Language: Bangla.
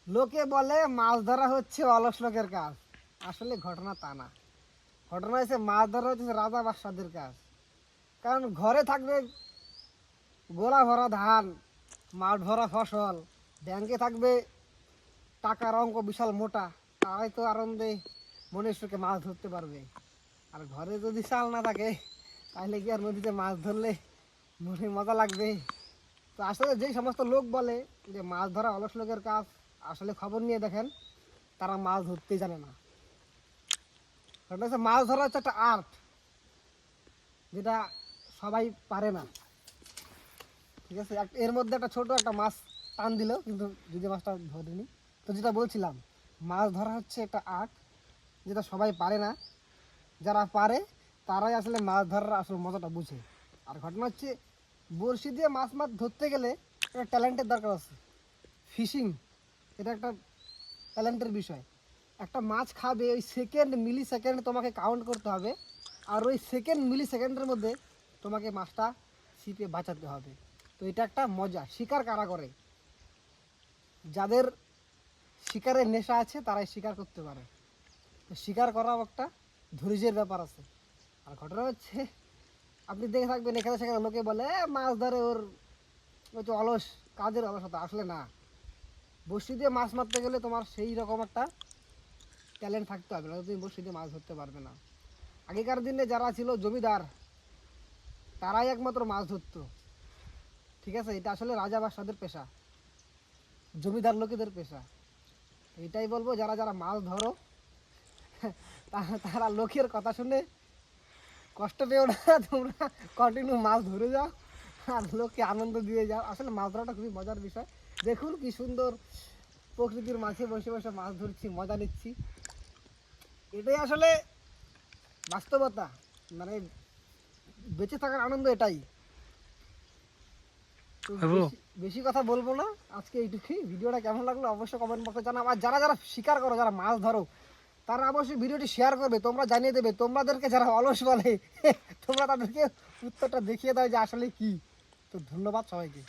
লোকে বলে মাছ ধরা হচ্ছে অলস লোকের কাজ, আসলে ঘটনা তা না। ঘটনা হচ্ছে মাছ ধরা হচ্ছে রাজা বাদশাদের কাজ। কারণ ঘরে থাকবে গোলা ভরা ধান, মাঠ ভরা ফসল, ব্যাংকে থাকবে টাকার অঙ্ক বিশাল মোটা, তারাই তো আনন্দে মনের সুখে মাছ ধরতে পারবে। আর ঘরে যদি চাল না থাকে তাহলে কি আর নদীতে মাছ ধরলে মনে মজা লাগবে? তো আসলে যেই সমস্ত লোক বলে যে মাছ ধরা অলস লোকের কাজ, আসলে খবর নিয়ে দেখেন তারা মাছ ধরতেই জানে না। কারণ হচ্ছে মাছ ধরা হচ্ছে একটা আর্ট, যেটা সবাই পারে না। ঠিক আছে, এর মধ্যে একটা ছোট একটা মাছ টান দিল, কিন্তু যদি মাছটা ধরিনি। তো যেটা বলছিলাম, মাছ ধরা হচ্ছে একটা আর্ট, যেটা সবাই পারে না। যারা পারে তারাই আসলে মাছ ধরার আসল মজাটা বুঝে। আর ঘটনা হচ্ছে, বড়শি দিয়ে মাছ মাছ ধরতে গেলে একটা ট্যালেন্টের দরকার আছে। ফিশিং এটা একটা ট্যালেন্টের বিষয়। একটা মাছ খাবে, ওই সেকেন্ড মিলি সেকেন্ড তোমাকে কাউন্ট করতে হবে। আর ওই সেকেন্ড মিলি সেকেন্ডের মধ্যে তোমাকে মাছটা ছিপে বাঁচাতে হবে। তো এটা একটা মজা। শিকার কারা করে? যাদের শিকারের নেশা আছে তারাই শিকার করতে পারে। তো শিকার করাও একটা ধৈর্যের ব্যাপার আছে। আর ঘটনা হচ্ছে, আপনি দেখে থাকবেন এখানে সেখানে লোকে বলে মাছ ধরে ওর ওই তো অলস, কাজের অলসতা। আসলে না, বড়শি দিয়ে মাছ মারতে গেলে তোমার সেই রকম একটা ট্যালেন্ট থাকতে হবে, না তুমি বড়শি দিয়ে মাছ ধরতে পারবে না। আগেকার দিনে যারা ছিল জমিদার, তারাই একমাত্র মাছ ধরতো। ঠিক আছে, এটা আসলে রাজা বাদশাদের পেশা, জমিদার লোকেদের পেশা। এটাই বলবো, যারা যারা মাছ ধরো তারা লোকের কথা শুনে কষ্ট পেও না, তোমরা কন্টিনিউ মাছ ধরে যাও আর লোককে আনন্দ দিয়ে যাও। আসলে মাছ ধরাটা খুবই মজার বিষয়। দেখুন কি সুন্দর প্রকৃতির মাঝে বসে বসে মাছ ধরছি, মজা নিচ্ছি। এটাই আসলে বাস্তবতা, মানে বেঁচে থাকার আনন্দ এটাই। তো বাবু, বেশি বেশি কথা বলবো না, আজকে এইটুকুই। ভিডিওটা কেমন লাগলো অবশ্যই কমেন্ট বক্সে জানাও। আর যারা যারা শিকার করো, যারা মাছ ধরো, তারা অবশ্যই ভিডিওটি শেয়ার করবে, তোমরা জানিয়ে দেবে তোমাদেরকে যারা অলস বলে তোমরা তাদেরকে উত্তরটা দেখিয়ে দাও যে আসলে কি। তো ধন্যবাদ সবাইকে।